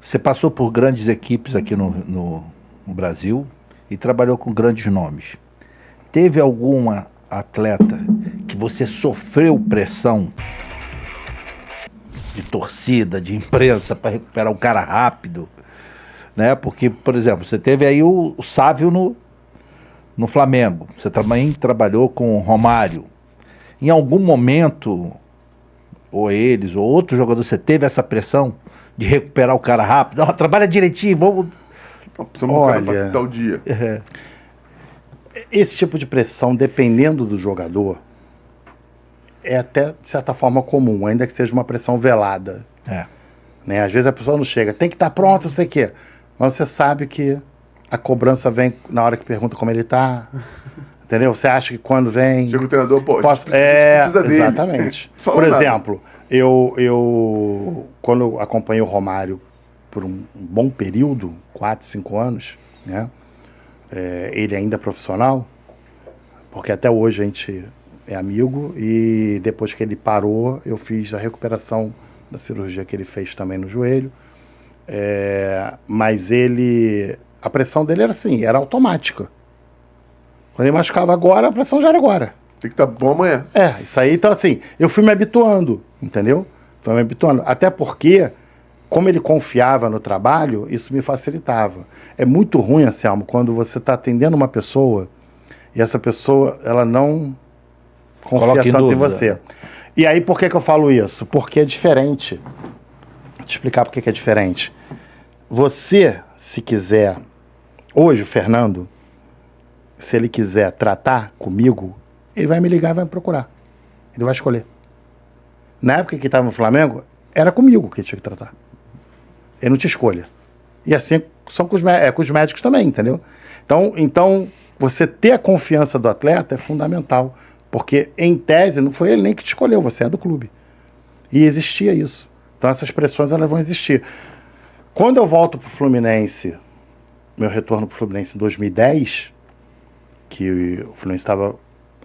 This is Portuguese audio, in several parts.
Você passou por grandes equipes aqui no Brasil e trabalhou com grandes nomes. Teve alguma atleta que você sofreu pressão de torcida, de imprensa, para recuperar o cara rápido? Né? Porque, por exemplo, você teve aí o Sávio no Flamengo. Você também trabalhou com o Romário. Em algum momento, ou eles, ou outro jogador, você teve essa pressão de recuperar o cara rápido? Não, trabalha direitinho, vamos... Precisamos do cara pra tal dia. Esse tipo de pressão, dependendo do jogador, é até, de certa forma, comum, ainda que seja uma pressão velada. Né? Às vezes a pessoa não chega, tem que estar pronto, não sei o quê. Mas você sabe que a cobrança vem na hora que pergunta como ele está. Entendeu? Você acha que quando vem... Chega o treinador, pô, precisa dele. Exatamente. Por exemplo, eu quando acompanhei o Romário por um bom período, 4, 5 anos, né? Ele ainda profissional, porque até hoje a gente é amigo, e depois que ele parou, eu fiz a recuperação da cirurgia que ele fez também no joelho. Mas a pressão dele era assim, era automática. Quando ele machucava agora, a pressão já era agora. Tem que estar bom amanhã. Isso aí, então assim, eu fui me habituando, entendeu? Fui me habituando. Até porque, como ele confiava no trabalho, isso me facilitava. É muito ruim, Anselmo, quando você está atendendo uma pessoa e essa pessoa, ela não confia tanto em você. E aí, por que eu falo isso? Porque é diferente. Vou te explicar por que é diferente. Você, se quiser, hoje o Fernando, se ele quiser tratar comigo, ele vai me ligar e vai me procurar. Ele vai escolher. Na época que estava no Flamengo, era comigo que ele tinha que tratar. Ele não te escolha. E assim são com os médicos também, entendeu? Então, você ter a confiança do atleta é fundamental. Porque, em tese, não foi ele nem que te escolheu, você é do clube. E existia isso. Então, essas pressões elas vão existir. Quando eu volto para o Fluminense, meu retorno para o Fluminense em 2010, que o Fluminense estava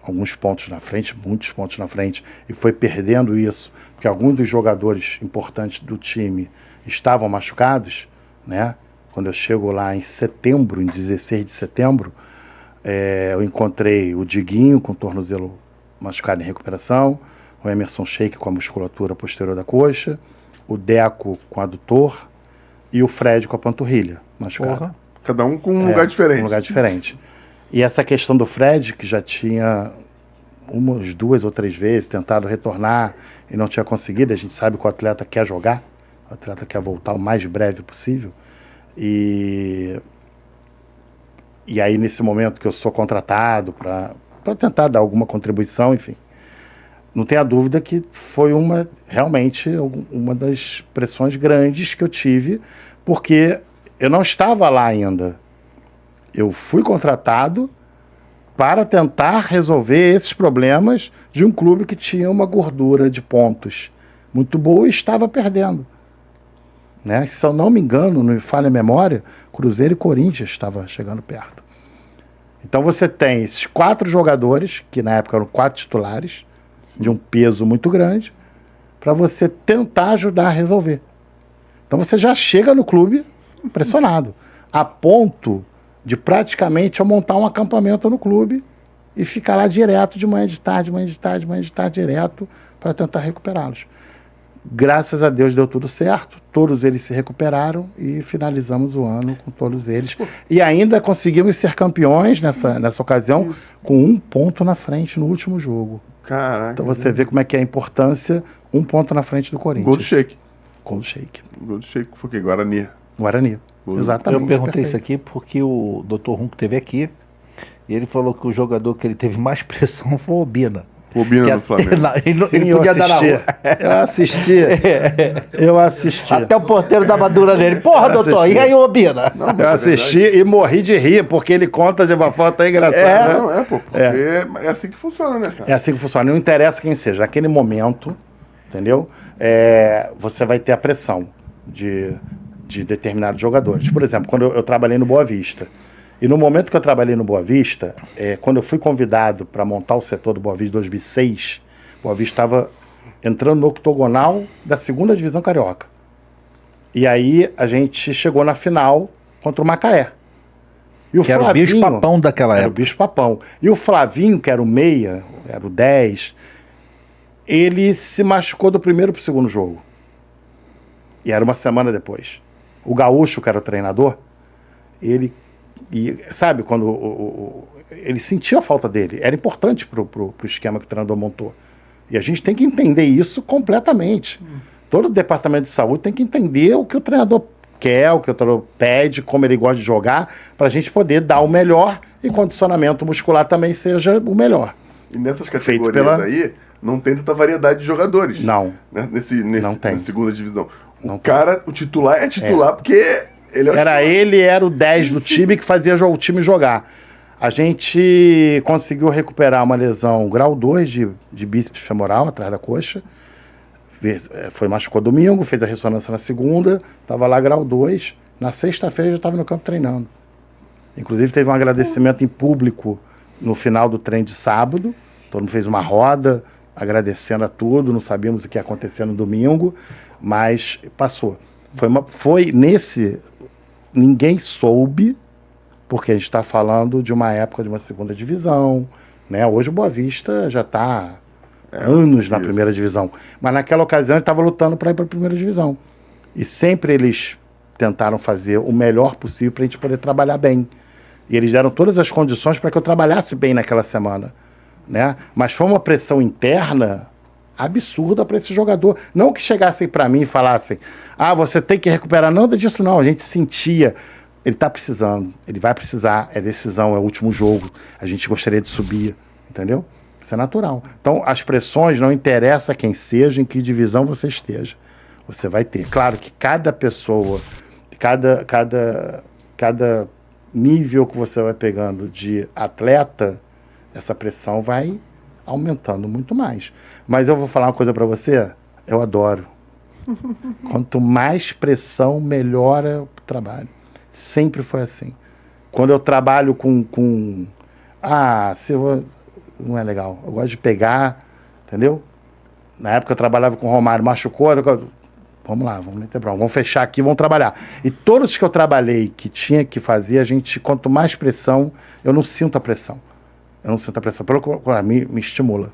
alguns pontos na frente, muitos pontos na frente, e foi perdendo isso, porque alguns dos jogadores importantes do time estavam machucados, né? Quando eu chego lá em setembro, em 16 de setembro, eu encontrei o Diguinho com o tornozelo machucado em recuperação, o Emerson Sheik com a musculatura posterior da coxa, o Deco com adutor e o Fred com a panturrilha machucado. Cada um com um lugar diferente. Um lugar diferente. E essa questão do Fred, que já tinha umas 2 ou 3 vezes tentado retornar e não tinha conseguido, a gente sabe que o atleta quer jogar, o atleta quer voltar o mais breve possível. E aí, nesse momento que eu sou contratado para tentar dar alguma contribuição, enfim, não tenha dúvida que foi realmente uma das pressões grandes que eu tive, porque eu não estava lá ainda. Eu fui contratado para tentar resolver esses problemas de um clube que tinha uma gordura de pontos muito boa e estava perdendo. Né? Se eu não me engano, não me falha a memória, Cruzeiro e Corinthians estavam chegando perto. Então você tem esses 4 jogadores, que na época eram 4 titulares, de um peso muito grande, para você tentar ajudar a resolver. Então você já chega no clube pressionado, a ponto de praticamente eu montar um acampamento no clube e ficar lá direto de manhã, de tarde, direto, para tentar recuperá-los. Graças a Deus deu tudo certo, todos eles se recuperaram e finalizamos o ano com todos eles. E ainda conseguimos ser campeões nessa ocasião, com 1 ponto na frente no último jogo. Caraca. Então você vê como é que é a importância, 1 ponto na frente do Corinthians. Gol do Sheik. Gol do Sheik. Gol do Sheik foi o quê? Guarani. Exatamente. Eu perguntei isso aqui porque o Dr. Runco esteve aqui e ele falou que o jogador que ele teve mais pressão foi o Obina. O Obina do Flamengo. Ele podia dar na rua. Eu assisti. Até o porteiro dava dura nele. Porra, doutor, e aí o Obina? Eu assisti e morri de rir, porque ele conta de uma forma tão engraçada. Porque é assim que funciona, né, cara? É assim que funciona. Não interessa quem seja. Naquele momento, entendeu? Você vai ter a pressão de determinados jogadores. Por exemplo, quando eu trabalhei no Boa Vista, e no momento que eu trabalhei no Boa Vista, quando eu fui convidado para montar o setor do Boa Vista em 2006, o Boa Vista estava entrando no octogonal da 2ª Divisão Carioca. E aí a gente chegou na final contra o Macaé. E o Que era o bicho-papão daquela Era o época. bicho-papão. E o Flavinho, que era o meia, era o 10, ele se machucou do primeiro pro segundo jogo. E era uma semana depois. O Gaúcho, que era o treinador, ele... E, sabe, quando ele sentia a falta dele. Era importante pro esquema que o treinador montou. E a gente tem que entender isso completamente. Todo o departamento de saúde tem que entender o que o treinador quer, o que o treinador pede, como ele gosta de jogar, para a gente poder dar o melhor e condicionamento muscular também seja o melhor. E nessas Feito categorias aí, não tem tanta variedade de jogadores. Não. Né? Não tem. Na segunda divisão. Não O titular é titular porque ele é o titular. Ele era o 10 do time que fazia o time jogar. A gente conseguiu recuperar uma lesão grau 2 de bíceps femoral atrás da coxa. Foi machucou domingo, fez a ressonância na segunda, estava lá grau 2. Na sexta-feira já estava no campo treinando. Inclusive teve um agradecimento em público no final do treino de sábado. Todo mundo fez uma roda agradecendo a tudo, não sabíamos o que ia acontecer no domingo, mas passou. Foi nesse... Ninguém soube, porque a gente está falando de uma época de uma segunda divisão, né? Hoje o Boa Vista já está anos na primeira divisão. Mas naquela ocasião ele estava lutando para ir para a primeira divisão. E sempre eles tentaram fazer o melhor possível para a gente poder trabalhar bem. E eles deram todas as condições para que eu trabalhasse bem naquela semana, né? Mas foi uma pressão interna absurda para esse jogador. Não que chegassem para mim e falassem, você tem que recuperar. Nada disso não, a gente sentia, ele está precisando, ele vai precisar, é decisão, é o último jogo, a gente gostaria de subir, entendeu? Isso é natural. Então, as pressões não interessa quem seja, em que divisão você esteja. Você vai ter. Claro que cada pessoa, cada nível que você vai pegando de atleta, essa pressão vai aumentando muito mais. Mas eu vou falar uma coisa para você, eu adoro. Quanto mais pressão, melhora o trabalho. Sempre foi assim. Quando eu trabalho não é legal. Eu gosto de pegar, entendeu? Na época eu trabalhava com o Romário, machucou, vamos lá, vamos meter bronca, vamos fechar aqui, vamos trabalhar. E todos que eu trabalhei, que tinha que fazer, quanto mais pressão, eu não sinto a pressão. Eu não sinto a pressão, pelo que me estimula.